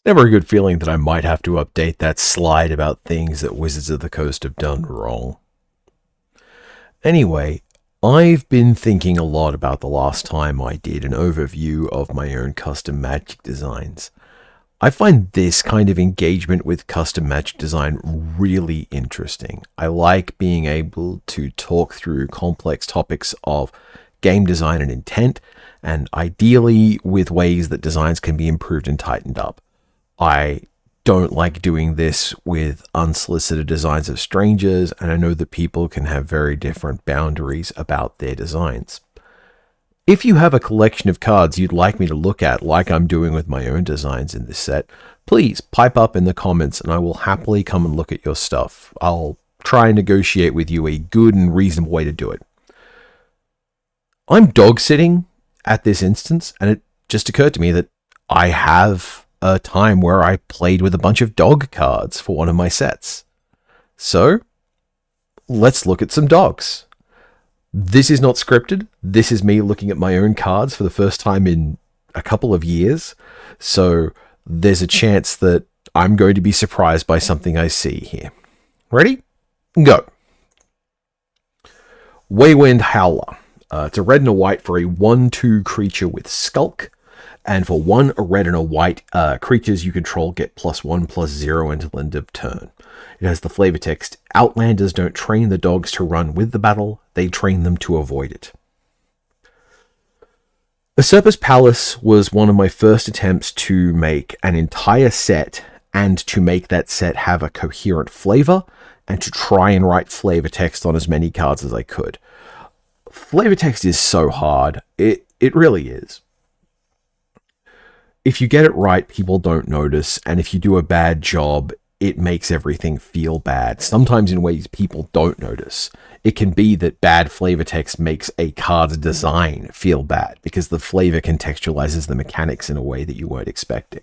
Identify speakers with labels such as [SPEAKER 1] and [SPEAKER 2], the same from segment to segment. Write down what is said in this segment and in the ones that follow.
[SPEAKER 1] Never a good feeling that I might have to update that slide about things that Wizards of the Coast have done wrong. Anyway, I've been thinking a lot about the last time I did an overview of my own custom Magic designs. I find this kind of engagement with custom Magic design really interesting. I like being able to talk through complex topics of game design and intent, and ideally with ways that designs can be improved and tightened up. I don't like doing this with unsolicited designs of strangers, and I know that people can have very different boundaries about their designs. If you have a collection of cards you'd like me to look at, like I'm doing with my own designs in this set, please pipe up in the comments and I will happily come and look at your stuff. I'll try and negotiate with you a good and reasonable way to do it. I'm dog sitting at this instance, and it just occurred to me that I have a time where I played with a bunch of dog cards for one of my sets. So, let's look at some dogs. This is not scripted. This is me looking at my own cards for the first time in a couple of years. So there's a chance that I'm going to be surprised by something I see here. Ready? Go. Wayward Howler. It's a red and a white for a 1/2 creature with Skulk. And for one, a red and a white, creatures you control get +1/+0 until end of turn. It has the flavor text, Outlanders don't train the dogs to run with the battle, they train them to avoid it. Usurper's Palace was one of my first attempts to make an entire set and to make that set have a coherent flavor and to try and write flavor text on as many cards as I could. Flavor text is so hard. It really is. If you get it right, people don't notice, and if you do a bad job, it makes everything feel bad, sometimes in ways people don't notice. It can be that bad flavor text makes a card's design feel bad, because the flavor contextualizes the mechanics in a way that you weren't expecting.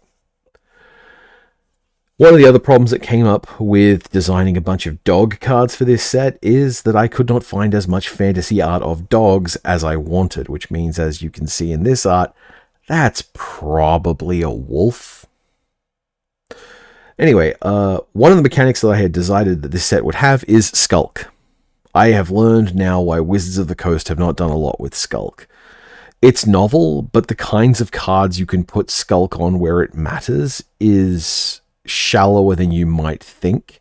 [SPEAKER 1] One of the other problems that came up with designing a bunch of dog cards for this set is that I could not find as much fantasy art of dogs as I wanted, which means, as you can see in this art, that's probably a wolf. Anyway, one of the mechanics that I had decided that this set would have is Skulk. I have learned now why Wizards of the Coast have not done a lot with Skulk. It's novel, but the kinds of cards you can put Skulk on where it matters is shallower than you might think.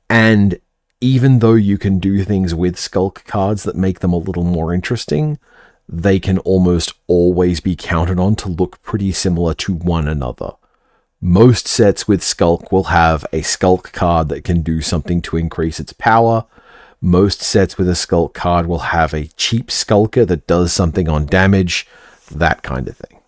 [SPEAKER 1] And even though you can do things with Skulk cards that make them a little more interesting, they can almost always be counted on to look pretty similar to one another. Most sets with Skulk will have a Skulk card that can do something to increase its power. Most sets with a Skulk card will have a cheap Skulker that does something on damage, that kind of thing.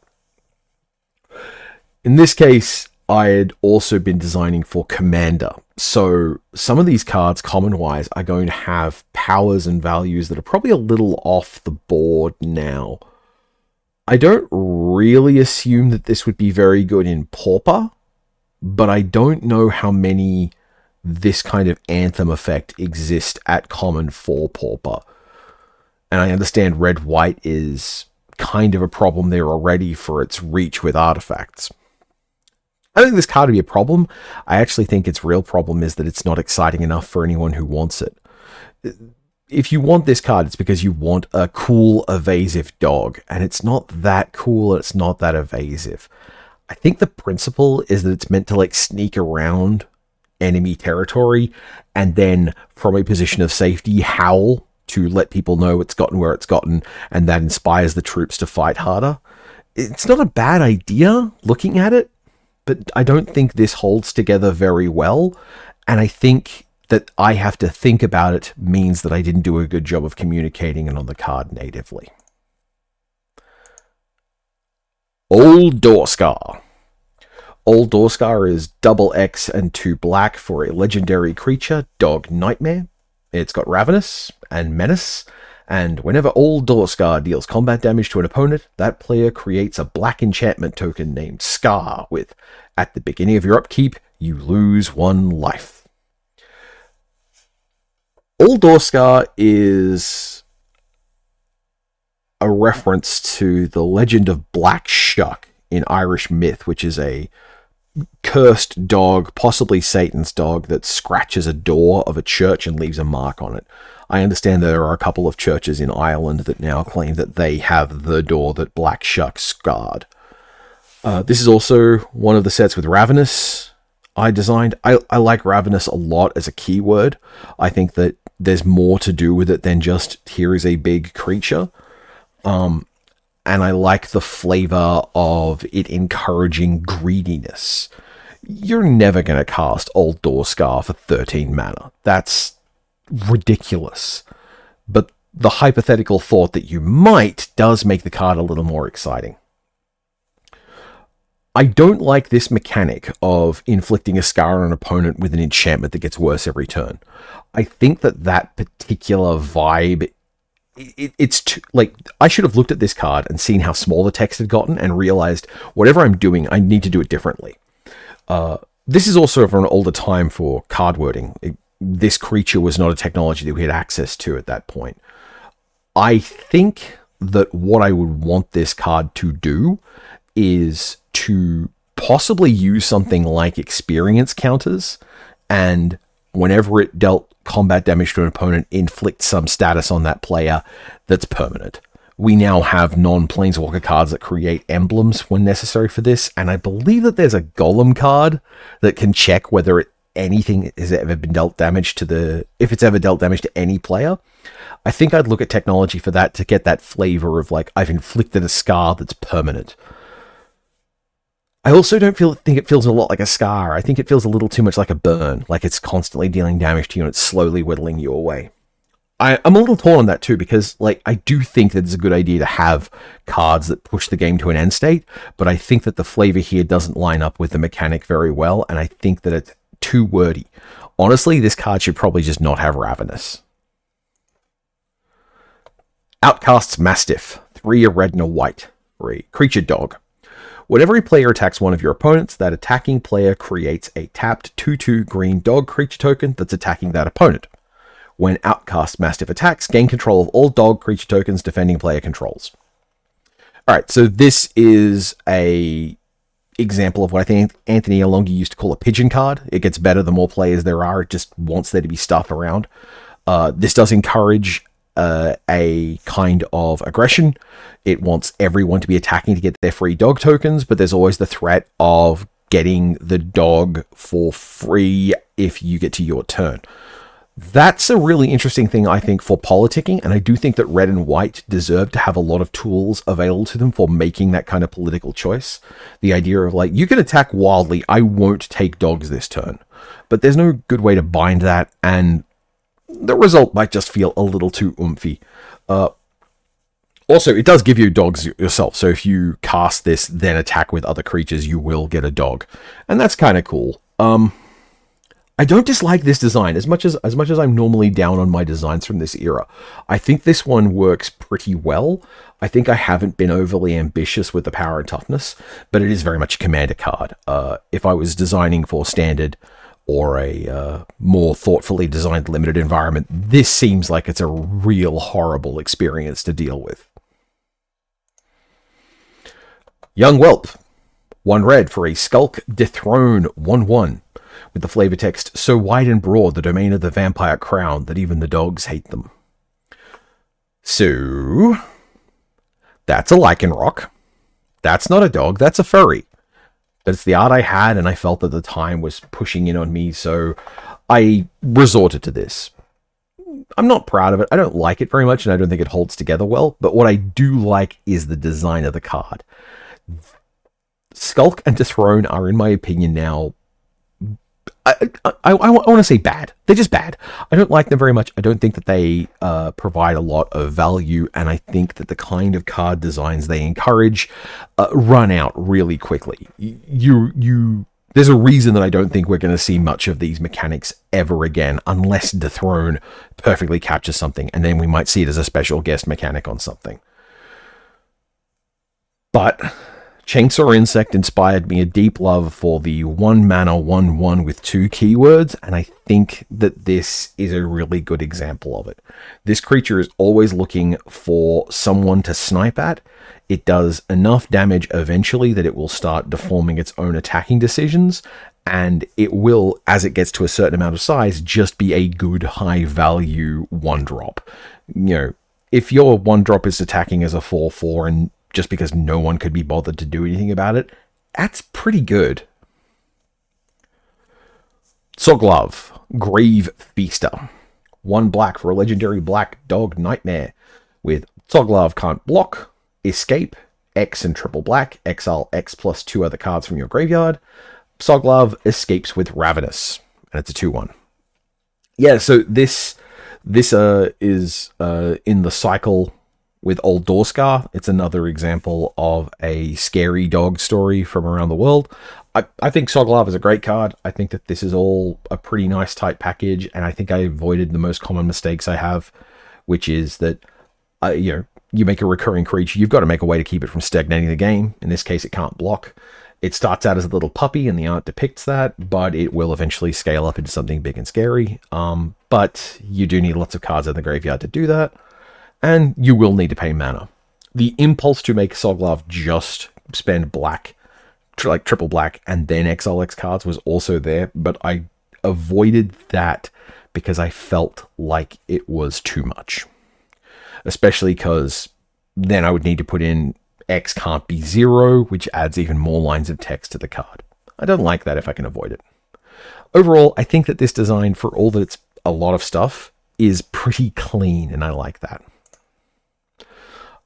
[SPEAKER 1] In this case, I had also been designing for Commander, so some of these cards, common-wise, are going to have powers and values that are probably a little off the board now. I don't really assume that this would be very good in Pauper, but I don't know how many this kind of Anthem effect exist at common for Pauper. And I understand red-white is kind of a problem there already for its reach with artifacts. I don't think this card would be a problem. I actually think its real problem is that it's not exciting enough for anyone who wants it. If you want this card, it's because you want a cool, evasive dog, and it's not that cool, it's not that evasive. I think the principle is that it's meant to like sneak around enemy territory, and then from a position of safety, howl to let people know it's gotten where it's gotten, and that inspires the troops to fight harder. It's not a bad idea, looking at it, but I don't think this holds together very well, and I think that I have to think about it means that I didn't do a good job of communicating it on the card natively. Old Doorscar. Old Doorscar is double X and 2 black for a legendary creature, Dog Nightmare. It's got Ravenous and Menace, and whenever Old Doorscar deals combat damage to an opponent, that player creates a black enchantment token named Scar with, at the beginning of your upkeep, you lose 1 life. Old Doorscar is a reference to the legend of Black Shuck in Irish myth, which is a cursed dog, possibly Satan's dog, that scratches a door of a church and leaves a mark on it. I understand there are a couple of churches in Ireland that now claim that they have the door that Black Shuck scarred. This is also one of the sets with Ravenous I designed. I like Ravenous a lot as a keyword. I think that there's more to do with it than just here is a big creature. And I like the flavor of it encouraging greediness. You're never going to cast Old Door Scar for 13 mana. That's ridiculous. But the hypothetical thought that you might does make the card a little more exciting. I don't like this mechanic of inflicting a scar on an opponent with an enchantment that gets worse every turn. I think that particular vibe, it's too, like, I should have looked at this card and seen how small the text had gotten and realized whatever I'm doing, I need to do it differently. This is also from an older time for card wording. This creature was not a technology that we had access to at that point. I think that what I would want this card to do is to possibly use something like experience counters, and whenever it dealt combat damage to an opponent, inflict some status on that player that's permanent. We now have non-planeswalker cards that create emblems when necessary for this, and I believe that there's a Golem card that can check whether anything has ever been dealt damage to if it's ever dealt damage to any player. I think I'd look at technology for that to get that flavor of, like, I've inflicted a scar that's permanent. I also don't think it feels a lot like a scar. I think it feels a little too much like a burn, like it's constantly dealing damage to you and it's slowly whittling you away. I'm a little torn on that too, because, like, I do think that it's a good idea to have cards that push the game to an end state, but I think that the flavor here doesn't line up with the mechanic very well, and I think that it's too wordy. Honestly, this card should probably just not have Ravenous. Outcasts Mastiff, 3 a red and a white, for a creature dog. Whenever a player attacks one of your opponents, that attacking player creates a tapped 2/2 green dog creature token that's attacking that opponent. When Outcast Mastiff attacks, gain control of all dog creature tokens defending player controls. Alright, so this is a example of what I think Anthony Alongi used to call a pigeon card. It gets better the more players there are. It just wants there to be stuff around. This does encourage a kind of aggression. It wants everyone to be attacking to get their free dog tokens, but there's always the threat of getting the dog for free if you get to your turn. That's a really interesting thing, I think, for politicking, and I do think that red and white deserve to have a lot of tools available to them for making that kind of political choice. The idea of, like, you can attack wildly, I won't take dogs this turn. But there's no good way to bind that, and the result might just feel a little too oomphy. Also, it does give you dogs yourself, so if you cast this, then attack with other creatures, you will get a dog. And that's kind of cool. I don't dislike this design as much as I'm normally down on my designs from this era. I think this one works pretty well. I think I haven't been overly ambitious with the power and toughness, but it is very much a commander card. If I was designing for standard or a more thoughtfully designed limited environment, this seems like it's a real horrible experience to deal with. Young Whelp, 1 red for a Skulk Dethrone 1/1. With the flavor text, so wide and broad the domain of the vampire crown that even the dogs hate them. So, that's a Lycanroc. That's not a dog, that's a furry. But it's the art I had, and I felt that the time was pushing in on me, so I resorted to this. I'm not proud of it, I don't like it very much, and I don't think it holds together well, but what I do like is the design of the card. Skulk and Dethrone are, in my opinion now, I want to say bad. They're just bad. I don't like them very much. I don't think that they provide a lot of value, and I think that the kind of card designs they encourage run out really quickly. There's a reason that I don't think we're going to see much of these mechanics ever again, unless Dethrone perfectly captures something, and then we might see it as a special guest mechanic on something. But Chainsaw Insect inspired me a deep love for the 1 mana 1/1 with 2 keywords, and I think that this is a really good example of it. This creature is always looking for someone to snipe at. It does enough damage eventually that it will start deforming its own attacking decisions, and it will, as it gets to a certain amount of size, just be a good high value 1-drop. If your 1-drop is attacking as a 4/4 and just because no one could be bothered to do anything about it, that's pretty good. Soglov, Grave Feaster. 1 black for a legendary black dog nightmare. With Soglov can't block, escape, X and triple black, exile X plus 2 other cards from your graveyard. Soglov escapes with Ravenous, and it's a 2/1. Yeah, so this is in the cycle with Old Dorscar. It's another example of a scary dog story from around the world. I think Soglov is a great card. I think that this is all a pretty nice tight package, and I think I avoided the most common mistakes I have, which is that you make a recurring creature, you've got to make a way to keep it from stagnating the game. In this case, it can't block. It starts out as a little puppy, and the art depicts that, but it will eventually scale up into something big and scary. But you do need lots of cards in the graveyard to do that, and you will need to pay mana. The impulse to make Soglov just spend black, like triple black, and then exile X cards was also there, but I avoided that because I felt like it was too much. Especially because then I would need to put in X can't be 0, which adds even more lines of text to the card. I don't like that if I can avoid it. Overall, I think that this design, for all that it's a lot of stuff, is pretty clean, and I like that.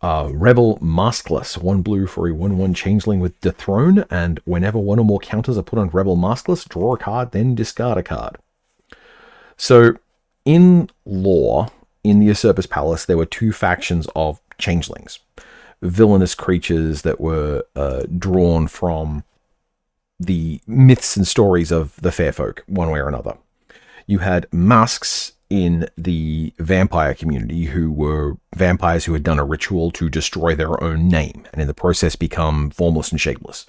[SPEAKER 1] Rebel Maskless, 1 blue for a 1/1 changeling with Dethrone, and whenever 1 or more counters are put on Rebel Maskless, draw a card, then discard a card. So, in lore, in the Usurper's Palace, there were 2 factions of changelings. Villainous creatures that were drawn from the myths and stories of the fair folk, one way or another. You had masks in the vampire community who were vampires who had done a ritual to destroy their own name, and in the process become formless and shapeless.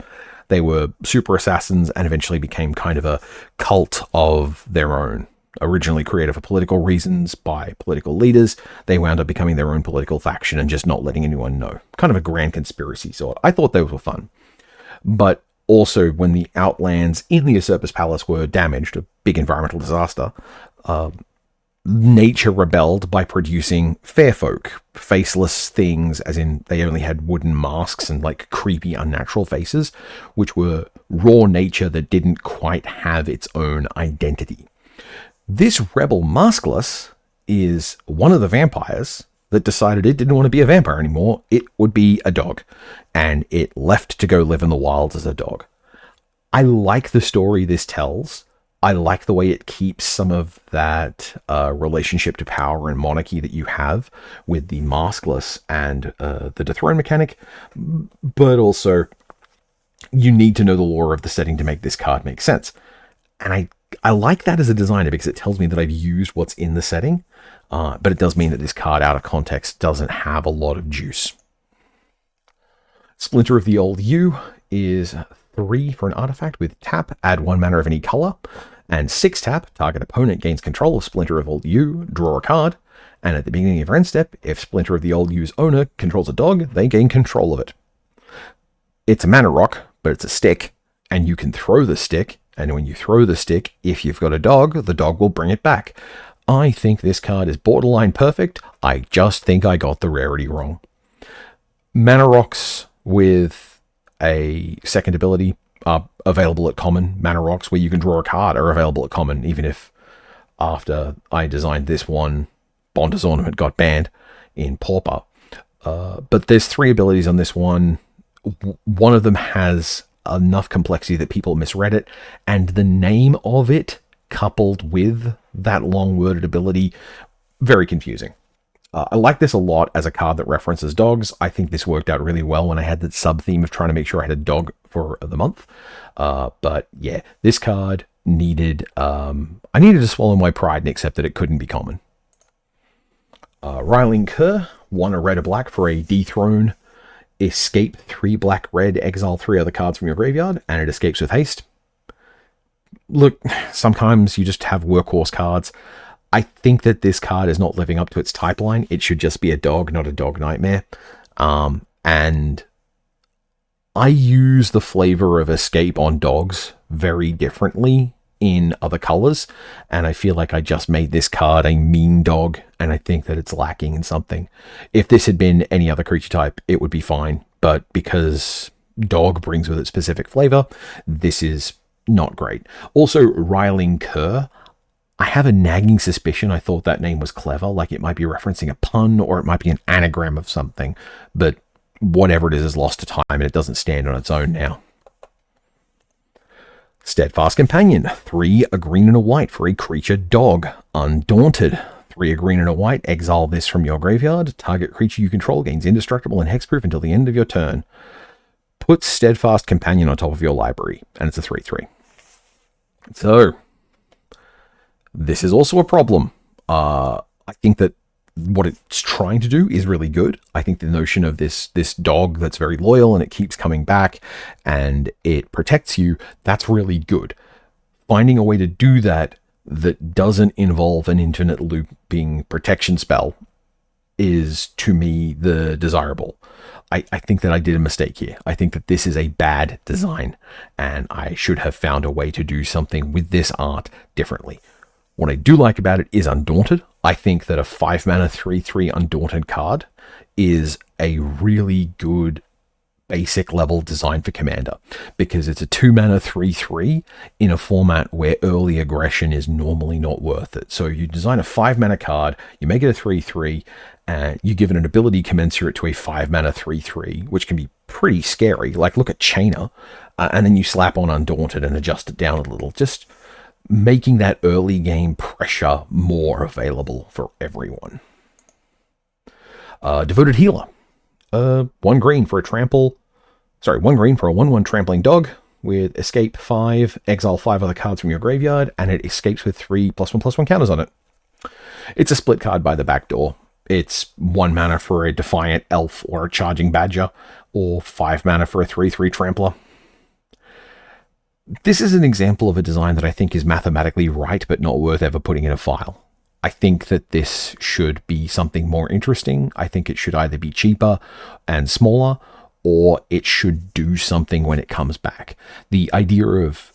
[SPEAKER 1] They were super assassins and eventually became kind of a cult of their own. Originally created for political reasons by political leaders, they wound up becoming their own political faction and just not letting anyone know. Kind of a grand conspiracy sort. I thought those were fun. But also, when the outlands in the Usurper's Palace were damaged, a big environmental disaster, nature rebelled by producing fair folk, faceless things, as in they only had wooden masks and like creepy unnatural faces, which were raw nature that didn't quite have its own identity. This Rebel Maskless is one of the vampires that decided it didn't want to be a vampire anymore. It would be a dog, and it left to go live in the wilds as a dog. I like the story this tells. I like the way it keeps some of that relationship to power and monarchy that you have with the Maskless and the Dethrone mechanic, but also you need to know the lore of the setting to make this card make sense. And I like that as a designer because it tells me that I've used what's in the setting, but it does mean that this card out of context doesn't have a lot of juice. Splinter of the Old You is 3 for an artifact with tap, add 1 mana of any color, and 6 tap, target opponent gains control of Splinter of Old You, draw a card, and at the beginning of your end step, if Splinter of the Old You's owner controls a dog, they gain control of it. It's a mana rock, but it's a stick, and you can throw the stick, and when you throw the stick, if you've got a dog, the dog will bring it back. I think this card is borderline perfect. I just think I got the rarity wrong. Mana rocks with a second ability are available at common. Mana rocks where you can draw a card are available at common, even if after I designed this one, Bonder's Ornament got banned in Pauper. But there's 3 abilities on this one. One of them has enough complexity that people misread it, and the name of it coupled with that long worded ability, very confusing. I like this a lot as a card that references dogs. I think this worked out really well when I had that sub theme of trying to make sure I had a dog for the month. But yeah, this card needed, I needed to swallow my pride and accept that it couldn't be common. Riling Kerr, 1 a red or black for a dethrone. escape 3 black, red, exile 3 other cards from your graveyard, and it escapes with haste. Look, sometimes you just have workhorse cards. I think that this card is not living up to its type line. It should just be a dog, not a dog nightmare. And I use the flavor of escape on dogs very differently in other colors, and I feel like I just made this card a mean dog, and I think that it's lacking in something. If this had been any other creature type, it would be fine, but because dog brings with it specific flavor, this is not great. Also, Riling Cur, I have a nagging suspicion I thought that name was clever, like it might be referencing a pun or it might be an anagram of something, but whatever it is lost to time and it doesn't stand on its own now. Steadfast Companion, 3 a green and a white for a creature dog. Undaunted, 3 a green and a white, exile this from your graveyard. Target creature you control gains indestructible and hexproof until the end of your turn. Put Steadfast Companion on top of your library, and it's a 3/3. So, this is also a problem. I think that what it's trying to do is really good. I think the notion of this dog that's very loyal and it keeps coming back and it protects you, that's really good. Finding a way to do that doesn't involve an infinite looping protection spell is, to me, the desirable. I think that I did a mistake here. I think that this is a bad design, and I should have found a way to do something with this art differently. What I do like about it is Undaunted. I think that a 5-mana 3/3 Undaunted card is a really good basic level design for Commander, because it's a 2-mana 3/3 in a format where early aggression is normally not worth it. So you design a 5-mana card, you make it a 3/3, and you give it an ability commensurate to a 5-mana 3/3, which can be pretty scary. Like, look at Chainer, and then you slap on Undaunted and adjust it down a little. Just making that early game pressure more available for everyone. Devoted Healer. 1 green for a 1-1 trampling dog with escape 5, exile 5 other cards from your graveyard, and it escapes with 3 +1/+1 counters on it. It's a split card by the back door. It's 1 mana for a Defiant Elf or a Charging Badger, or 5 mana for a 3/3 Trampler. This is an example of a design that I think is mathematically right, but not worth ever putting in a file. I think that this should be something more interesting. I think it should either be cheaper and smaller, or it should do something when it comes back. The idea of,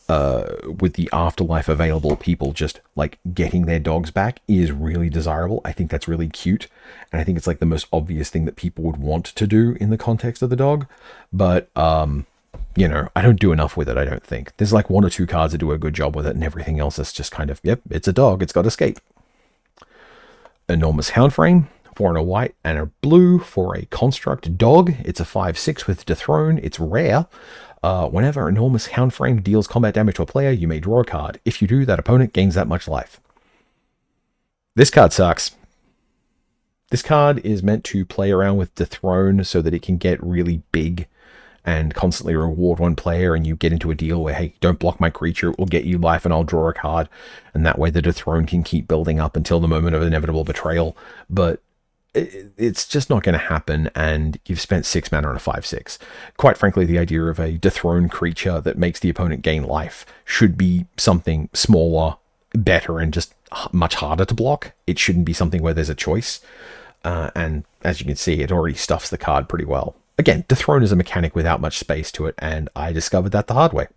[SPEAKER 1] with the Afterlife available, people just like getting their dogs back is really desirable. I think that's really cute. And I think it's like the most obvious thing that people would want to do in the context of the dog. But, you know, I don't do enough with it, I don't think. There's like 1 or 2 cards that do a good job with it, and everything else is just kind of, yep, it's a dog, it's got escape. Enormous Houndframe, 4 and a white and a blue for a construct dog. It's a 5/6 with Dethrone. It's rare. Whenever Enormous Houndframe deals combat damage to a player, you may draw a card. If you do, that opponent gains that much life. This card sucks. This card is meant to play around with Dethrone so that it can get really big and constantly reward one player, and you get into a deal where, hey, don't block my creature, it will get you life and I'll draw a card, and that way the Dethrone can keep building up until the moment of inevitable betrayal. But it's just not going to happen, and you've spent 6 mana on a 5/6. Quite frankly, the idea of a Dethrone creature that makes the opponent gain life should be something smaller, better, and just much harder to block. It shouldn't be something where there's a choice. And as you can see, it already stuffs the card pretty well. Again, Dethrone is a mechanic without much space to it, and I discovered that the hard way.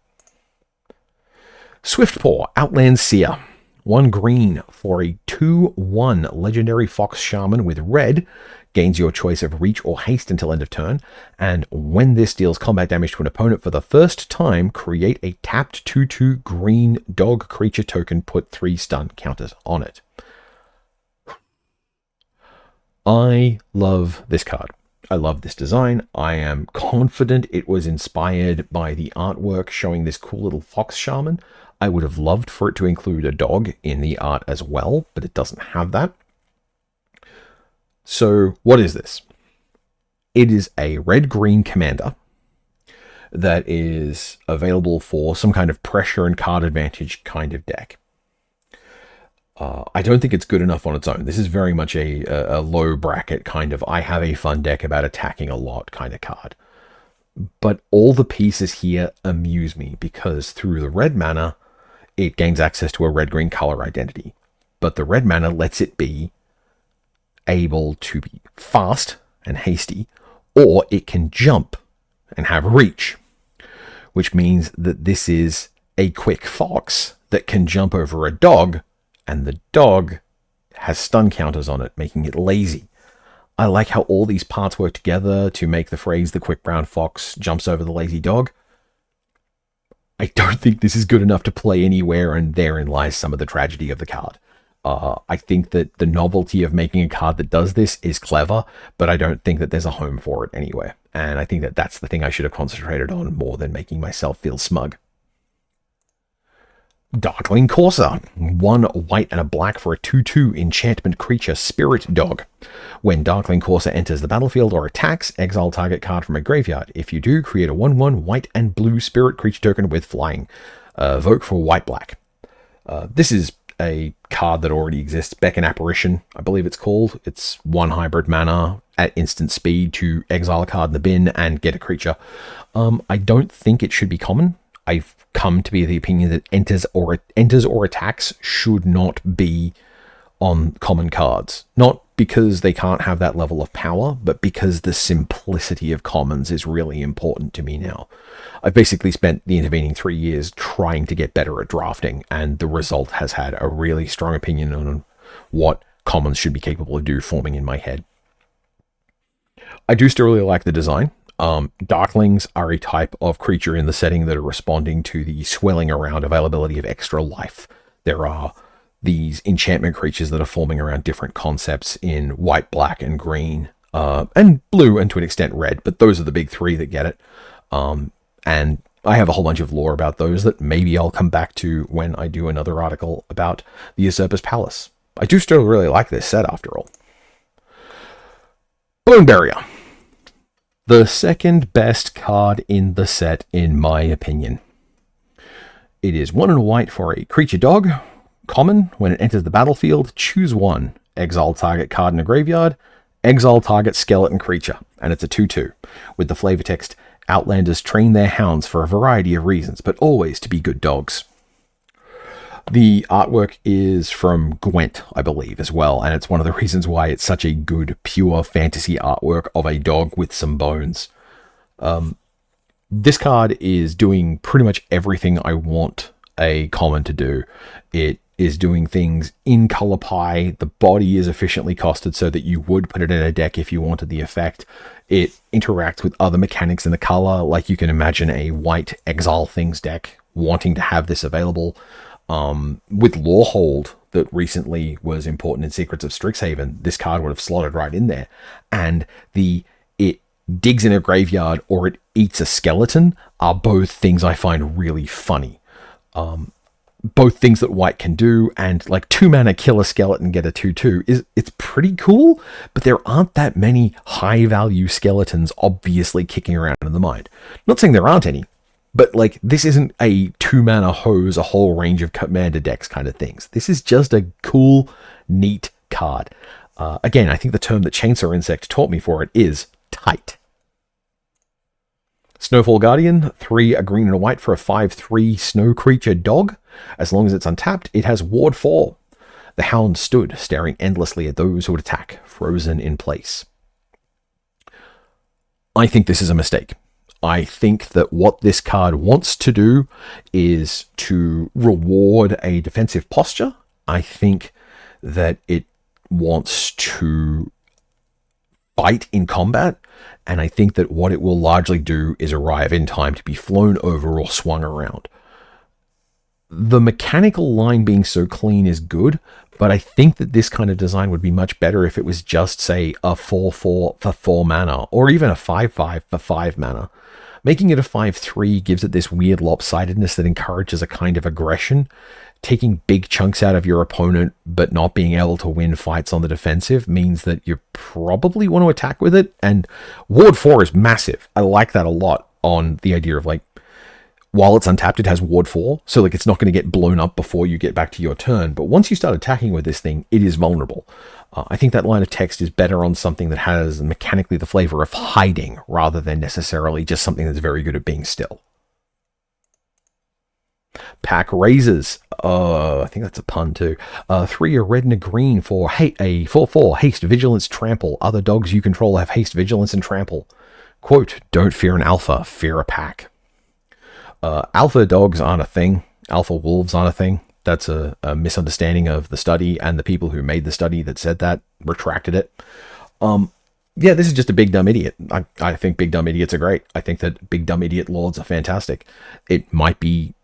[SPEAKER 1] Swiftpaw, Outland Seer. 1 green for a 2/1 legendary Fox Shaman with red. Gains your choice of reach or haste until end of turn. And when this deals combat damage to an opponent for the first time, create a tapped 2/2 green dog creature token, put 3 stun counters on it. I love this card. I love this design. I am confident it was inspired by the artwork showing this cool little fox shaman. I would have loved for it to include a dog in the art as well, but it doesn't have that. So what is this? It is a red-green commander that is available for some kind of pressure and card advantage kind of deck. I don't think it's good enough on its own. This is very much a low bracket kind of I have a fun deck about attacking a lot kind of card. But all the pieces here amuse me because through the red mana, it gains access to a red-green color identity. But the red mana lets it be able to be fast and hasty, or it can jump and have reach, which means that this is a quick fox that can jump over a dog, and the dog has stun counters on it, making it lazy. I like how all these parts work together to make the phrase "the quick brown fox jumps over the lazy dog." I don't think this is good enough to play anywhere, and therein lies some of the tragedy of the card. I think that the novelty of making a card that does this is clever, but I don't think that there's a home for it anywhere. And I think that that's the thing I should have concentrated on more than making myself feel smug. Darkling Courser, 1 white and a black for a 2/2 enchantment creature spirit dog. When Darkling Courser enters the battlefield or attacks, exile target card from a graveyard. If you do, create a 1/1 white and blue spirit creature token with flying. Vote for white-black. This is a card that already exists, Beckon Apparition, I believe it's called. It's 1 hybrid mana at instant speed to exile a card in the bin and get a creature. I don't think it should be common. I've come to be of the opinion that enters or attacks should not be on common cards. Not because they can't have that level of power, but because the simplicity of commons is really important to me now. I've basically spent the intervening 3 years trying to get better at drafting, and the result has had a really strong opinion on what commons should be capable of forming in my head. I do still really like the design. Darklings are a type of creature in the setting that are responding to the swelling around availability of extra life. There are these enchantment creatures that are forming around different concepts in white, black, and green, and blue, and to an extent red, but those are the big 3 that get it. And I have a whole bunch of lore about those that maybe I'll come back to when I do another article about the Usurper's Palace. I do still really like this set after all. Bone Barrier. The second best card in the set, in my opinion. It is 1 and a white for a creature dog. Common, when it enters the battlefield, choose 1. Exile target card in a graveyard. Exile target skeleton creature. And it's a 2/2. With the flavor text, Outlanders train their hounds for a variety of reasons, but always to be good dogs. The artwork is from Gwent, I believe, as well, and it's one of the reasons why it's such a good, pure fantasy artwork of a dog with some bones. This card is doing pretty much everything I want a common to do. It is doing things in color pie. The body is efficiently costed so that you would put it in a deck if you wanted the effect. It interacts with other mechanics in the color, like you can imagine a white Exile Things deck wanting to have this available. With Lorehold that recently was important in Secrets of Strixhaven, this card would have slotted right in there. And it digs in a graveyard or it eats a skeleton are both things I find really funny. Both things that white can do, and like 2 mana kill a skeleton, get a 2/2 it's pretty cool, but there aren't that many high value skeletons obviously kicking around in the mind. Not saying there aren't any, but like this isn't a 2 mana hose a whole range of commander decks kind of things. This is just a cool, neat card. Again, I think the term that Chainsaw Insect taught me for it is tight. Snowfall Guardian, 3 a green and a white for a 5/3 snow creature dog. As long as it's untapped, it has Ward 4. The Hound stood, staring endlessly at those who would attack, frozen in place. I think this is a mistake. I think that what this card wants to do is to reward a defensive posture. I think that it wants to fight in combat, and I think that what it will largely do is arrive in time to be flown over or swung around. The mechanical line being so clean is good, but I think that this kind of design would be much better if it was just, say, a 4/4 for 4 mana, or even a 5/5 for 5 mana. Making it a 5/3 gives it this weird lopsidedness that encourages a kind of aggression. Taking big chunks out of your opponent but not being able to win fights on the defensive means that you probably want to attack with it, and Ward 4 is massive. I like that a lot on the idea of like While it's untapped, it has Ward 4, so like it's not going to get blown up before you get back to your turn. But once you start attacking with this thing, it is vulnerable. I think that line of text is better on something that has mechanically the flavor of hiding rather than necessarily just something that's very good at being still. Pack raises. I think that's a pun too. 3 a red and a green for a 4/4 haste, vigilance, trample. Other dogs you control have haste, vigilance, and trample. Quote: don't fear an alpha, fear a pack. Alpha dogs aren't a thing. Alpha wolves aren't a thing. That's a misunderstanding of the study, and the people who made the study that said that retracted it. Yeah, this is just a big dumb idiot. I think big dumb idiots are great. I think that big dumb idiot lords are fantastic. It might be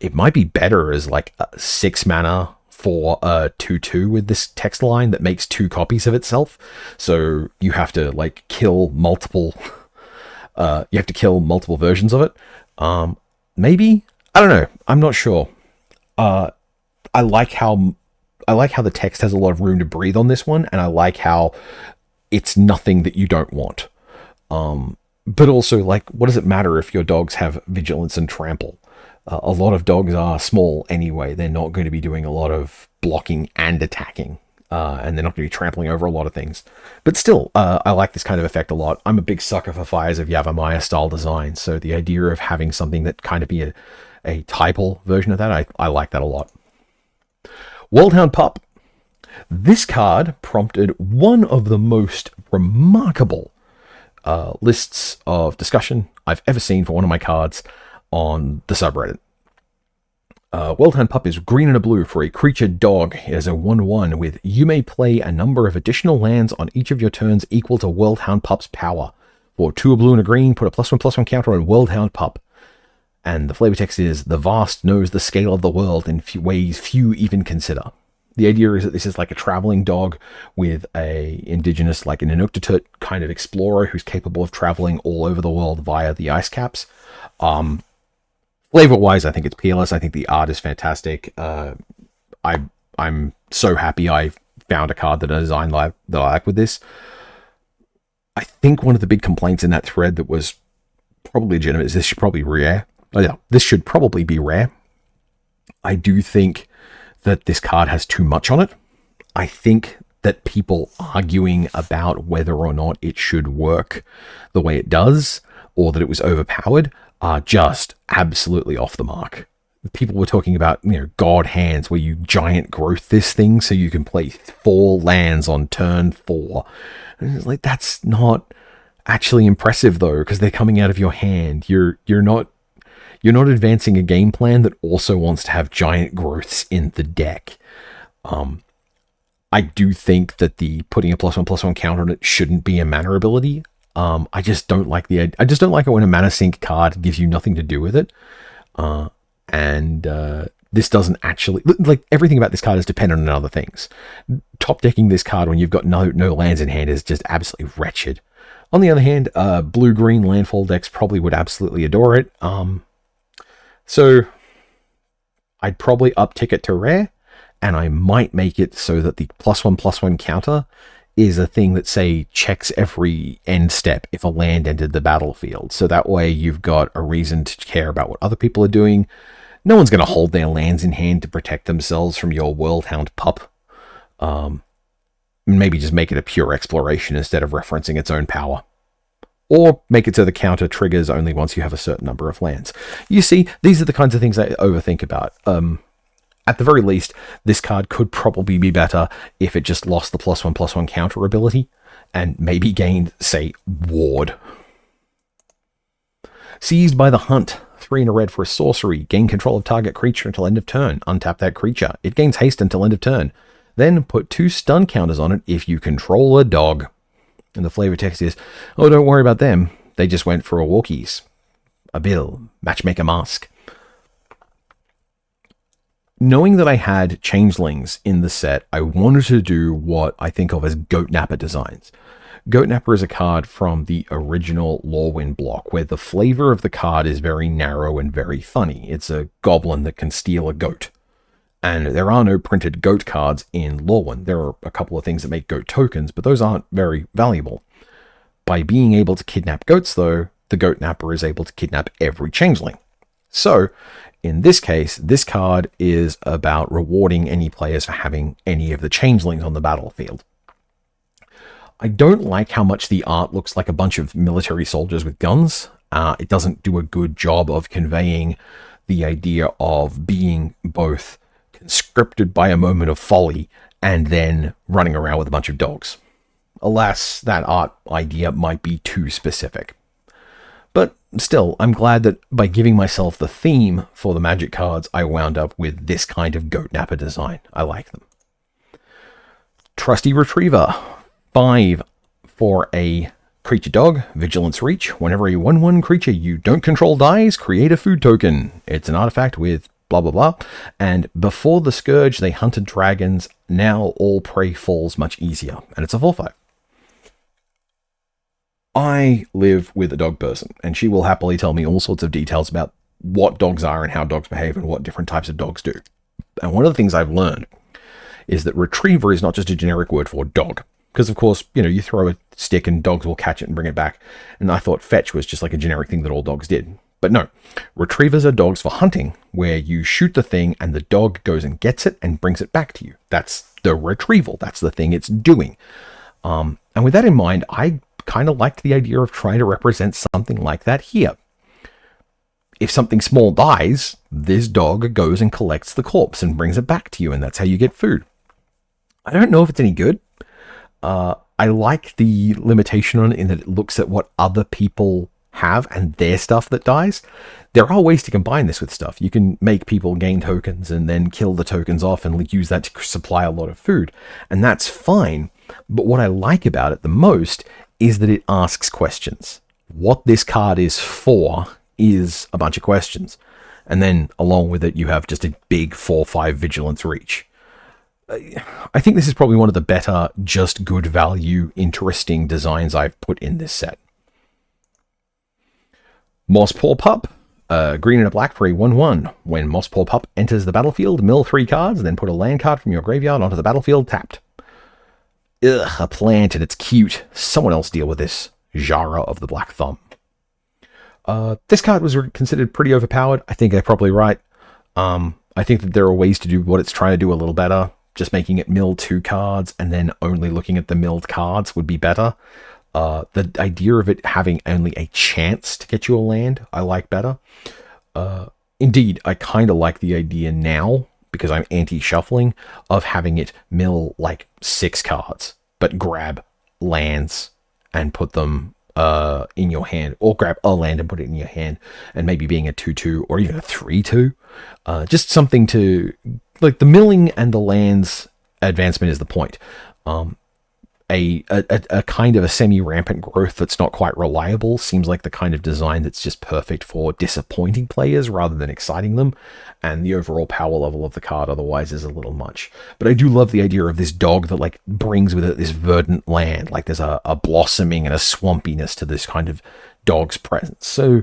[SPEAKER 1] better as like a 6 mana for a 2/2 with this text line that makes 2 copies of itself. So you have to like kill multiple. You have to kill multiple versions of it. Maybe, I don't know. I'm not sure. I like how the text has a lot of room to breathe on this one, and I like how it's nothing that you don't want. But also, like, what does it matter if your dogs have vigilance and trample? A lot of dogs are small anyway. They're not going to be doing a lot of blocking and attacking. And they're not going to be trampling over a lot of things. But still, I like this kind of effect a lot. I'm a big sucker for Fires of Yavimaya style design. So the idea of having something that kind of be a typal version of that, I like that a lot. Worldhound Pup. This card prompted one of the most remarkable lists of discussion I've ever seen for one of my cards on the subreddit. Worldhound Pup is green and a blue for a creature dog. It is a 1/1 with you may play a number of additional lands on each of your turns equal to Worldhound Pup's power. For 2 a blue and a green, put a +1/+1 counter on Worldhound Pup. And the flavor text is, the vast knows the scale of the world in ways few even consider. The idea is that this is like a traveling dog with a indigenous, like an Inuktitut kind of explorer who's capable of traveling all over the world via the ice caps. Flavor-wise, I think it's peerless. I think the art is fantastic. I'm so happy I found a card that I designed that I like with this. I think one of the big complaints in that thread that was probably legitimate is this should probably be rare. Oh yeah, this should probably be rare. I do think that this card has too much on it. I think that people arguing about whether or not it should work the way it does, or that it was overpowered, are just absolutely off the mark. People were talking about, God hands, where you giant growth this thing so you can play 4 lands on turn 4. And it's like, that's not actually impressive though, because they're coming out of your hand. You're not advancing a game plan that also wants to have giant growths in the deck. I do think that the putting a +1/+1 counter on it shouldn't be a mana ability. I just don't like it when a mana sink card gives you nothing to do with it. This doesn't actually, like, everything about this card is dependent on other things. Top decking this card when you've got no lands in hand is just absolutely wretched. On the other hand, blue-green landfall decks probably would absolutely adore it. So I'd probably uptick it to rare, and I might make it so that the +1/+1 counter is a thing that, say, checks every end step if a land entered the battlefield. So that way you've got a reason to care about what other people are doing. No one's going to hold their lands in hand to protect themselves from your Worldhound Pup. Maybe just make it a pure exploration instead of referencing its own power. Or make it so the counter triggers only once you have a certain number of lands. You see, these are the kinds of things I overthink about. At the very least, this card could probably be better if it just lost the +1/+1 counter ability and maybe gained, say, Ward. Seized by the Hunt. 3 and a red for a sorcery. Gain control of target creature until end of turn. Untap that creature. It gains haste until end of turn. Then put 2 stun counters on it if you control a dog. And the flavor text is, oh, don't worry about them. They just went for a walkies. A bill. Matchmaker mask. Knowing that I had changelings in the set, I wanted to do what I think of as Goat Napper designs. Goat Napper is a card from the original Lorwyn block, where the flavor of the card is very narrow and very funny. It's a goblin that can steal a goat. And there are no printed goat cards in Lorwyn. There are a couple of things that make goat tokens, but those aren't very valuable. By being able to kidnap goats, though, the Goat Napper is able to kidnap every changeling. So, in this case, this card is about rewarding any players for having any of the changelings on the battlefield. I don't like how much the art looks like a bunch of military soldiers with guns. It doesn't do a good job of conveying the idea of being both conscripted by a moment of folly and then running around with a bunch of dogs. Alas, that art idea might be too specific. But still, I'm glad that by giving myself the theme for the Magic cards, I wound up with this kind of goat napper design. I like them. Trusty Retriever. 5 for a creature dog, Vigilance Reach. Whenever a 1/1 creature you don't control dies, create a food token. It's an artifact with blah blah blah. And before the Scourge, they hunted dragons. Now all prey falls much easier. And it's a 4/5. I live with a dog person, and she will happily tell me all sorts of details about what dogs are and how dogs behave and what different types of dogs do. And one of the things I've learned is that retriever is not just a generic word for dog. Because, of course, you throw a stick and dogs will catch it and bring it back. And I thought fetch was just like a generic thing that all dogs did. But no, retrievers are dogs for hunting, where you shoot the thing and the dog goes and gets it and brings it back to you. That's the retrieval. That's the thing it's doing. And with that in mind, I kind of liked the idea of trying to represent something like that here. If something small dies, this dog goes and collects the corpse and brings it back to you, and that's how you get food. I don't know if it's any good. I like the limitation on it in that it looks at what other people have and their stuff that dies. There are ways to combine this with stuff. You can make people gain tokens and then kill the tokens off and use that to supply a lot of food. And that's fine. But what I like about it the most is that it asks questions. What this card is for is a bunch of questions. And then along with it, you have just a big 4/5 Vigilance Reach. I think this is probably one of the better, just good value, interesting designs I've put in this set. Mosspaw Pup, green and a black for a 1/1. When Mosspaw Pup enters the battlefield, mill 3 cards, then put a land card from your graveyard onto the battlefield tapped. Ugh, a plant and it's cute. Someone else deal with this. Jara of the Black Thumb. This card was considered pretty overpowered. I think they're probably right. I think that there are ways to do what it's trying to do a little better. Just making it mill 2 cards and then only looking at the milled cards would be better. The idea of it having only a chance to get you a land, I like better. Indeed, I kind of like the idea now, because I'm anti-shuffling, of having it mill like 6 cards, but grab lands and put them in your hand, or grab a land and put it in your hand, and maybe being a 2/2 or even a 3/2. Just something to, like, the milling and the lands advancement is the point. A kind of a semi-rampant growth that's not quite reliable seems like the kind of design that's just perfect for disappointing players rather than exciting them, and the overall power level of the card otherwise is a little much. But I do love the idea of this dog that like brings with it this verdant land, like there's a blossoming and a swampiness to this kind of dog's presence. So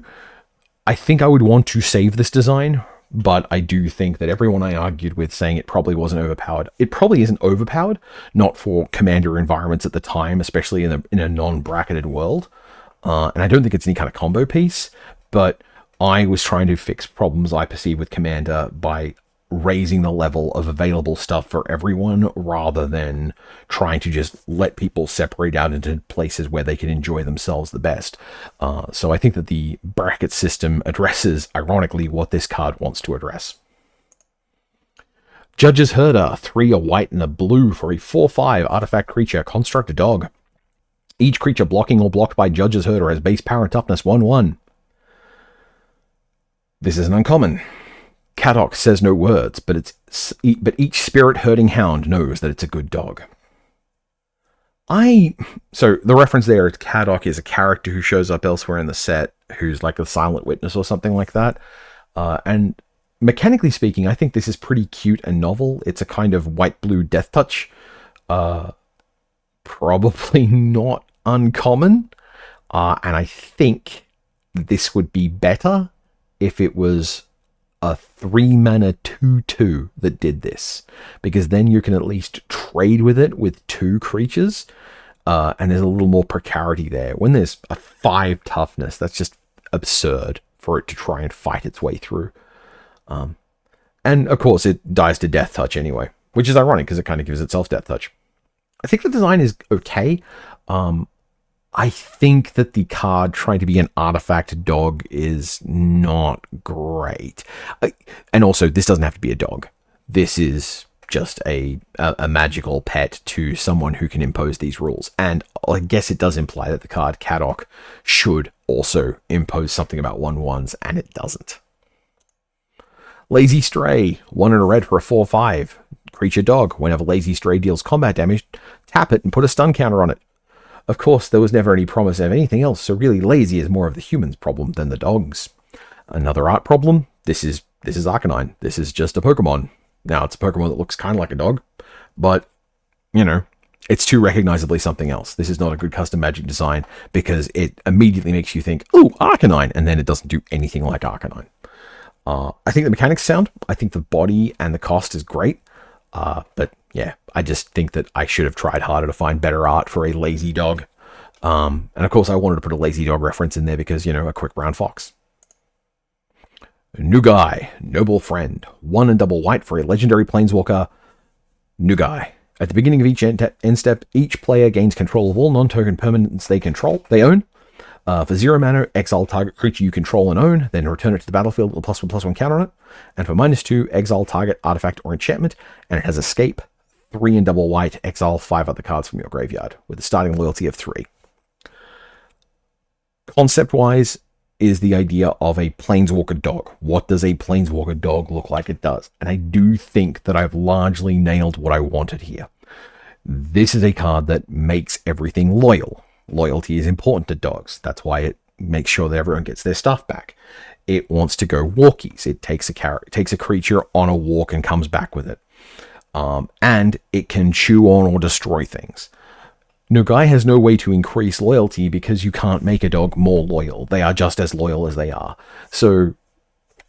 [SPEAKER 1] I think I would want to save this design, but I do think that everyone I argued with saying it probably wasn't overpowered. It probably isn't overpowered, not for commander environments at the time, especially in a non-bracketed world. And I don't think it's any kind of combo piece, but I was trying to fix problems I perceive with commander by raising the level of available stuff for everyone rather than trying to just let people separate out into places where they can enjoy themselves the best. So I think that the bracket system addresses, ironically, what this card wants to address. Judge's Herder, 3 a white and a blue for a 4/5 artifact creature, construct a dog. Each creature blocking or blocked by Judge's Herder has base power and toughness 1/1. This is an uncommon. Caddock says no words, but each spirit-herding hound knows that it's a good dog. So the reference there is Caddock is a character who shows up elsewhere in the set, who's like a silent witness or something like that. And mechanically speaking, I think this is pretty cute and novel. It's a kind of white-blue death touch. Probably not uncommon. And I think this would be better if it was a 3-mana 2/2 that did this, because then you can at least trade with it with 2 creatures, and there's a little more precarity there. When there's a 5 toughness, that's just absurd for it to try and fight its way through. And of course, it dies to Death Touch anyway, which is ironic because it kind of gives itself Death Touch. I think the design is okay. I think that the card trying to be an artifact dog is not great. And also, this doesn't have to be a dog. This is just a magical pet to someone who can impose these rules. And I guess it does imply that the card Kadok should also impose something about 1/1s, and it doesn't. Lazy Stray, 1 and a red for a 4/5. Creature dog. Whenever Lazy Stray deals combat damage, tap it and put a stun counter on it. Of course, there was never any promise of anything else, so really Lazy is more of the human's problem than the dog's. Another art problem, this is Arcanine. This is just a Pokemon. Now, it's a Pokemon that looks kind of like a dog, but, you know, it's too recognizably something else. This is not a good custom Magic design because it immediately makes you think, oh, Arcanine, and then it doesn't do anything like Arcanine. I think the mechanics sound. I think the body and the cost is great. But yeah, I just think that I should have tried harder to find better art for a lazy dog. And of course, I wanted to put a lazy dog reference in there because, you know, a quick brown fox. Nugai, Noble Friend. 1 and double white for a legendary planeswalker. Nugai. At the beginning of each end step, each player gains control of all non-token permanents they own. For 0 mana, exile target creature you control and own, then return it to the battlefield with a +1/+1 counter on it. And for -2, exile target artifact or enchantment, and it has escape. 3 and double white, exile 5 other cards from your graveyard, with a starting loyalty of 3. Concept-wise is the idea of a planeswalker dog. What does a planeswalker dog look like? It does. And I do think that I've largely nailed what I wanted here. This is a card that makes everything loyal. Loyalty is important to dogs. That's why it makes sure that everyone gets their stuff back. It wants to go walkies. It takes a creature on a walk and comes back with it. And it can chew on or destroy things. Nugai has no way to increase loyalty because you can't make a dog more loyal. They are just as loyal as they are. So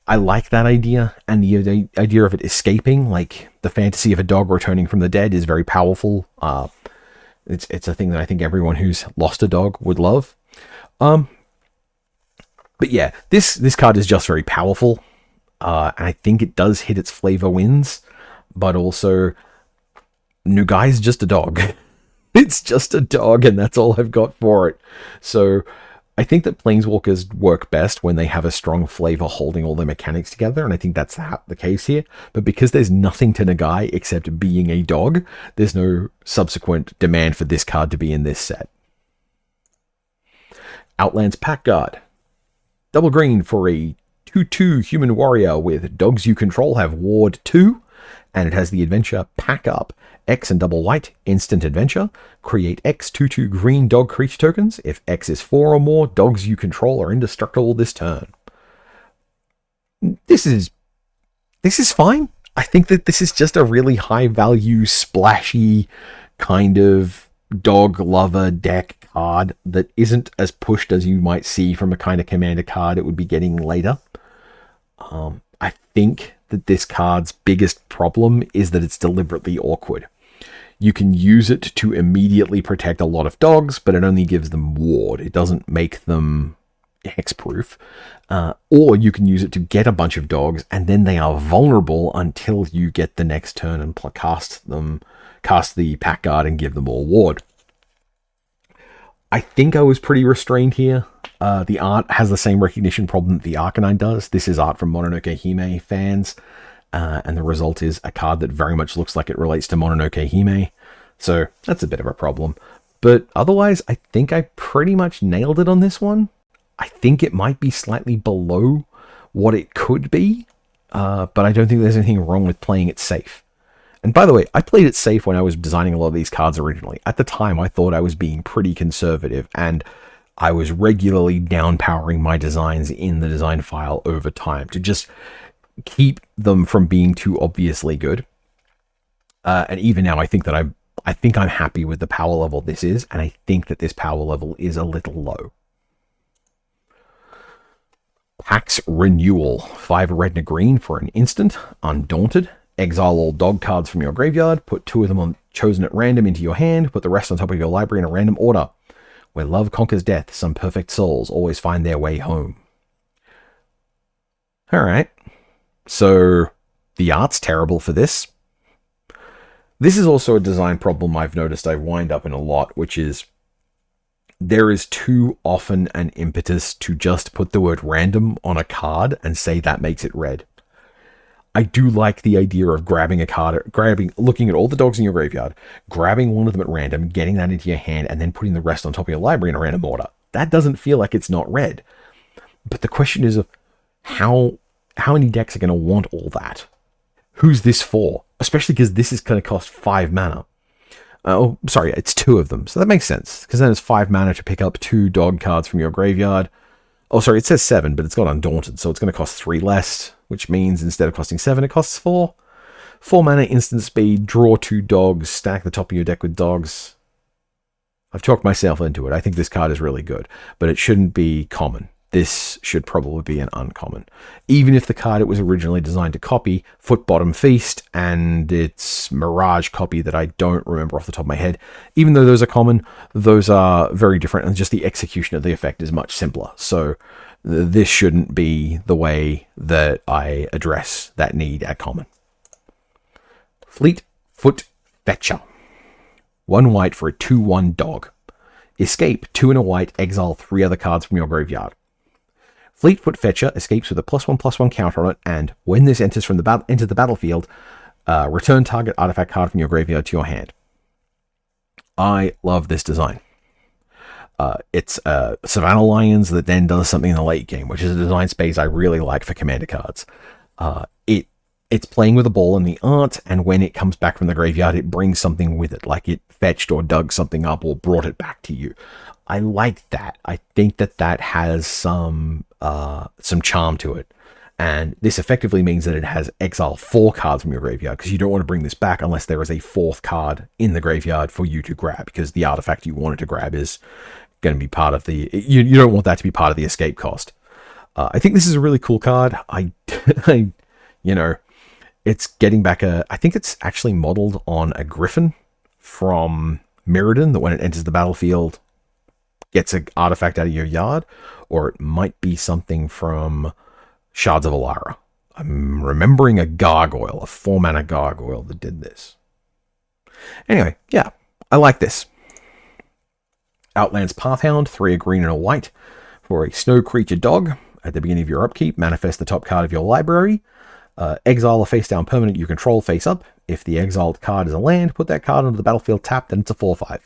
[SPEAKER 1] I like that idea, and the idea of it escaping, like the fantasy of a dog returning from the dead, is very powerful. It's a thing that I think everyone who's lost a dog would love. But yeah, this card is just very powerful. And I think it does hit its flavor wins, but also Nugai is just a dog. It's just a dog, and that's all I've got for it. So I think that Planeswalkers work best when they have a strong flavor holding all their mechanics together, and I think that's the case here. But because there's nothing to Nugai except being a dog, there's no subsequent demand for this card to be in this set. Outlands Pack Guard. Double green for a 2/2 human warrior with dogs you control have Ward 2, and it has the adventure Pack Up. X and double white, instant adventure. Create X 2/2 green dog creature tokens. If X is 4 or more, dogs you control are indestructible this turn. This is fine. I think that this is just a really high value, splashy kind of dog lover deck card that isn't as pushed as you might see from a kind of commander card it would be getting later. I think that this card's biggest problem is that it's deliberately awkward. You can use it to immediately protect a lot of dogs, but it only gives them ward. It doesn't make them hexproof. Or you can use it to get a bunch of dogs, and then they are vulnerable until you get the next turn and cast the Pack Guard and give them all ward. I think I was pretty restrained here. The art has the same recognition problem that the Arcanine does. This is art from Mononoke Hime fans. And the result is a card that very much looks like it relates to Mononoke Hime. So that's a bit of a problem. But otherwise, I think I pretty much nailed it on this one. I think it might be slightly below what it could be. But I don't think there's anything wrong with playing it safe. And by the way, I played it safe when I was designing a lot of these cards originally. At the time, I thought I was being pretty conservative, and I was regularly downpowering my designs in the design file over time to just keep them from being too obviously good. And even now, I think I'm happy with the power level this is, and I think that this power level is a little low. Pax Renewal. 5 red and a green for an instant. Undaunted. Exile all dog cards from your graveyard. Put 2 of them chosen at random into your hand. Put the rest on top of your library in a random order. Where love conquers death, some perfect souls always find their way home. All right. So the art's terrible for this. This is also a design problem I've noticed I wind up in a lot, which is there is too often an impetus to just put the word random on a card and say that makes it red. I do like the idea of grabbing a card, looking at all the dogs in your graveyard, grabbing one of them at random, getting that into your hand, and then putting the rest on top of your library in a random order. That doesn't feel like it's not red. But the question is of how many decks are going to want all that? Who's this for? Especially because this is going to cost 5 mana. Oh, sorry, it's 2 of them. So that makes sense, because then it's 5 mana to pick up 2 dog cards from your graveyard. Oh, sorry, it says 7, but it's got Undaunted, so it's going to cost 3 less, which means instead of costing 7, it costs 4. 4 mana, instant speed, draw 2 dogs, stack the top of your deck with dogs. I've talked myself into it. I think this card is really good, but it shouldn't be common. This should probably be an uncommon. Even if the card it was originally designed to copy, Foot Bottom Feast, and its Mirage copy that I don't remember off the top of my head, even though those are common, those are very different, and just the execution of the effect is much simpler. So this shouldn't be the way that I address that need at common. Fleetfoot Fetcher. 1 white for a 2/1 dog. Escape 2 and a white, exile 3 other cards from your graveyard. Fleetfoot Fetcher escapes with a +1/+1 counter on it, and when this enters the battlefield, return target artifact card from your graveyard to your hand. I love this design. It's Savannah Lions that then does something in the late game, which is a design space I really like for commander cards. It's playing with a ball in the art, and when it comes back from the graveyard, it brings something with it, like it fetched or dug something up or brought it back to you. I like that. I think that has some charm to it. And this effectively means that it has exile 4 cards from your graveyard, because you don't want to bring this back unless there is a 4th card in the graveyard for you to grab, because the artifact you wanted to grab is going to be part of the... You don't want that to be part of the escape cost. I think this is a really cool card. It's getting back I think it's actually modeled on a Griffin from Mirrodin, that when it enters the battlefield gets an artifact out of your yard, or it might be something from Shards of Alara. I'm remembering a gargoyle, a 4 mana gargoyle that did this. Anyway, yeah, I like this. Outlands Pathhound, 3 a green and a white for a snow creature dog. At the beginning of your upkeep, manifest the top card of your library. Exile a face down permanent you control face up. If the exiled card is a land, put that card onto the battlefield tapped, and it's a 4/5.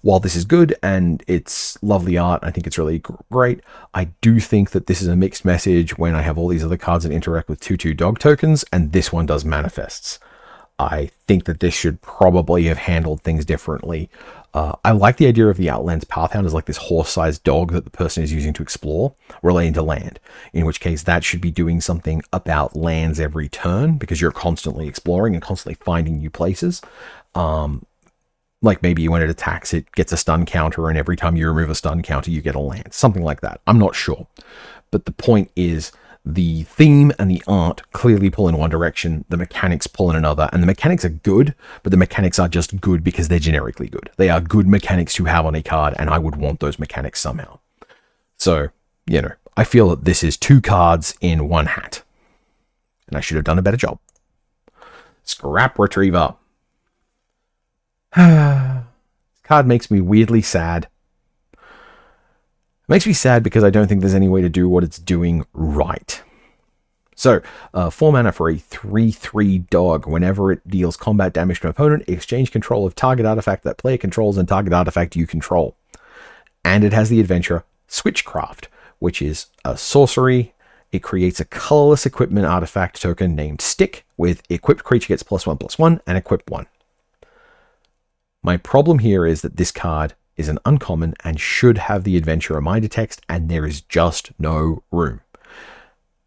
[SPEAKER 1] While this is good and it's lovely art, I think it's really great, I do think that this is a mixed message when I have all these other cards that interact with 2/2 dog tokens, and this one does manifests. I think that this should probably have handled things differently. I like the idea of the Outlands Pathhound as like this horse-sized dog that the person is using to explore, relating to land, in which case that should be doing something about lands every turn, because you're constantly exploring and constantly finding new places. Like maybe when it attacks, it gets a stun counter, and every time you remove a stun counter, you get a land. Something like that. I'm not sure. But the point is, the theme and the art clearly pull in one direction, the mechanics pull in another, and the mechanics are good, but the mechanics are just good because they're generically good. They are good mechanics to have on a card, and I would want those mechanics somehow. So, I feel that this is 2 cards in 1 hat. And I should have done a better job. Scrap Retriever. This card makes me weirdly sad. It makes me sad because I don't think there's any way to do what it's doing right. So, 4 mana for a 3/3 dog. Whenever it deals combat damage to an opponent, exchange control of target artifact that player controls and target artifact you control. And it has the adventure Switchcraft, which is a sorcery. It creates a colorless equipment artifact token named Stick, with equipped creature gets +1/+1 and equip 1. My problem here is that this card is an uncommon and should have the adventure reminder text, and there is just no room.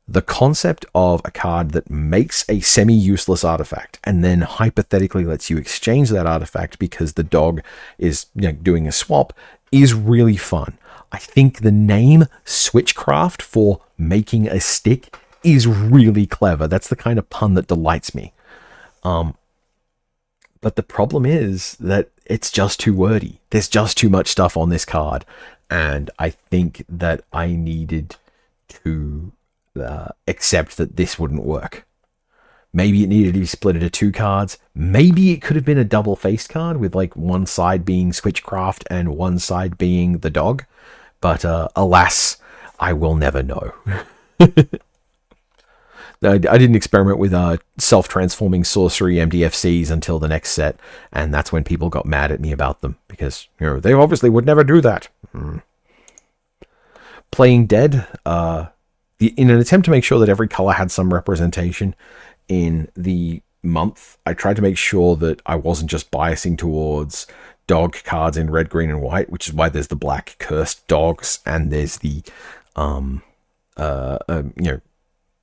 [SPEAKER 1] The concept of a card that makes a semi-useless artifact and then hypothetically lets you exchange that artifact because the dog is doing a swap is really fun. I think the name Switchcraft for making a stick is really clever. That's the kind of pun that delights me. But the problem is that it's just too wordy. There's just too much stuff on this card. And I think that I needed to except that this wouldn't work. Maybe it needed to be split into 2 cards. Maybe it could have been a double-faced card with like one side being Switchcraft and one side being the dog. But alas, I will never know. I didn't experiment with self-transforming sorcery MDFCs until the next set, and that's when people got mad at me about them, because they obviously would never do that. Playing Dead, in an attempt to make sure that every color had some representation in the month, I tried to make sure that I wasn't just biasing towards dog cards in red, green, and white, which is why there's the black cursed dogs, and there's the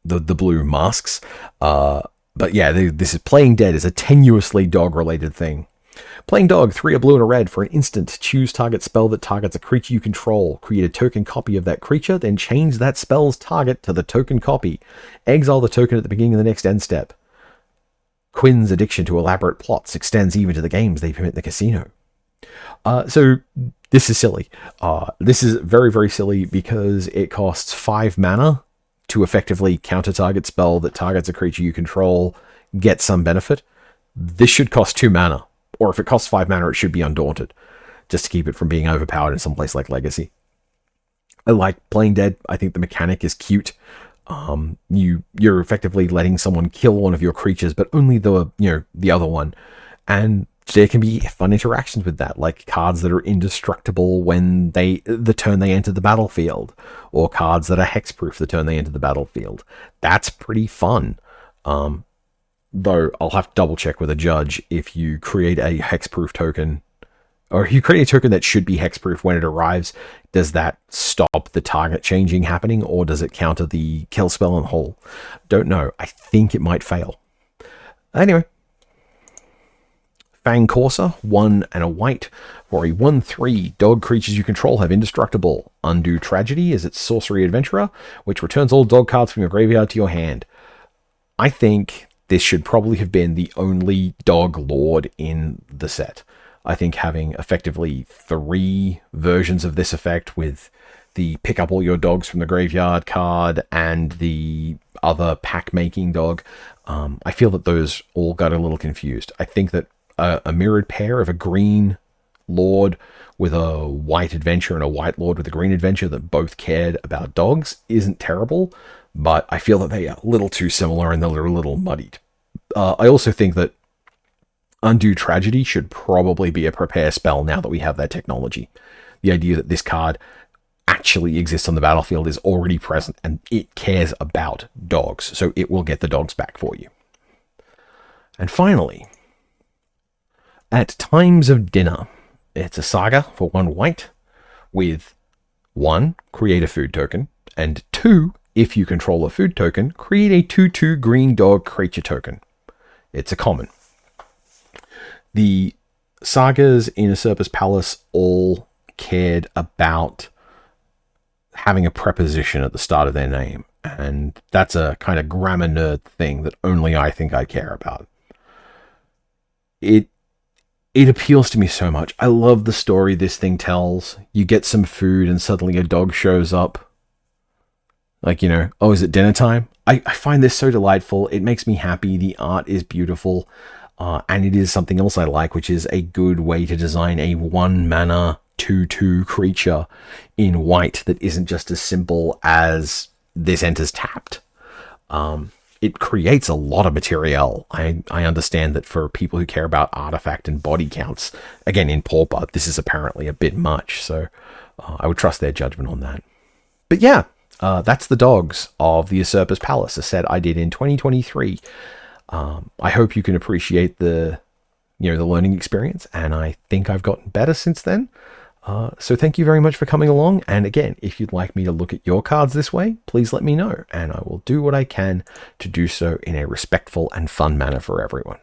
[SPEAKER 1] the blue masks. But yeah, this is Playing Dead is a tenuously dog-related thing. Playing dog, 3 a blue and a red. For an instant, choose target spell that targets a creature you control. Create a token copy of that creature, then change that spell's target to the token copy. Exile the token at the beginning of the next end step. Quinn's addiction to elaborate plots extends even to the games they permit in the casino. So this is silly. This is very, very silly because it costs 5 mana to effectively counter-target spell that targets a creature you control, get some benefit. This should cost 2 mana. Or if it costs 5 mana, it should be Undaunted, just to keep it from being overpowered in some place like Legacy. I like Playing Dead. I think the mechanic is cute. You're effectively letting someone kill one of your creatures, but only the other one. And there can be fun interactions with that, like cards that are indestructible when the turn they enter the battlefield, or cards that are hexproof the turn they enter the battlefield. That's pretty fun. Though I'll have to double check with a judge if you create a hexproof token, or if you create a token that should be hexproof when it arrives, does that stop the target changing happening, or does it counter the kill spell on whole? Don't know. I think it might fail. Anyway. Fang Corsa, 1 and a white. For a 1/3, dog creatures you control have indestructible. Undo Tragedy is its sorcery adventurer, which returns all dog cards from your graveyard to your hand. I think this should probably have been the only dog lord in the set. I think having effectively 3 versions of this effect with the pick up all your dogs from the graveyard card and the other pack-making dog, I feel that those all got a little confused. I think that a mirrored pair of a green lord with a white adventure and a white lord with a green adventure that both cared about dogs isn't terrible, but I feel that they are a little too similar and they're a little muddied. I also think that Undo Tragedy should probably be a prepare spell now that we have that technology. The idea that this card actually exists on the battlefield is already present, and it cares about dogs, so it will get the dogs back for you. And finally, At Times of Dinner, it's a saga for 1 white with 1, create a food token, and 2, if you control a food token, create a 2/2 green dog creature token. It's a common. The sagas in Usurper's Palace all cared about having a preposition at the start of their name, and that's a kind of grammar nerd thing that only I think I care about. It appeals to me so much. I love the story this thing tells. You get some food and suddenly a dog shows up. Like, oh, is it dinner time? I find this so delightful. It makes me happy. The art is beautiful. And it is something else I like, which is a good way to design a 1 mana 2/2 creature in white that isn't just as simple as this enters tapped. It creates a lot of material. I understand that for people who care about artifact and body counts, again, in Pauper, this is apparently a bit much, so I would trust their judgment on that. But yeah, that's the dogs of the Usurper's Palace, a set I did in 2023. I hope you can appreciate the learning experience, and I think I've gotten better since then. So thank you very much for coming along. And again, if you'd like me to look at your cards this way, please let me know, and I will do what I can to do so in a respectful and fun manner for everyone.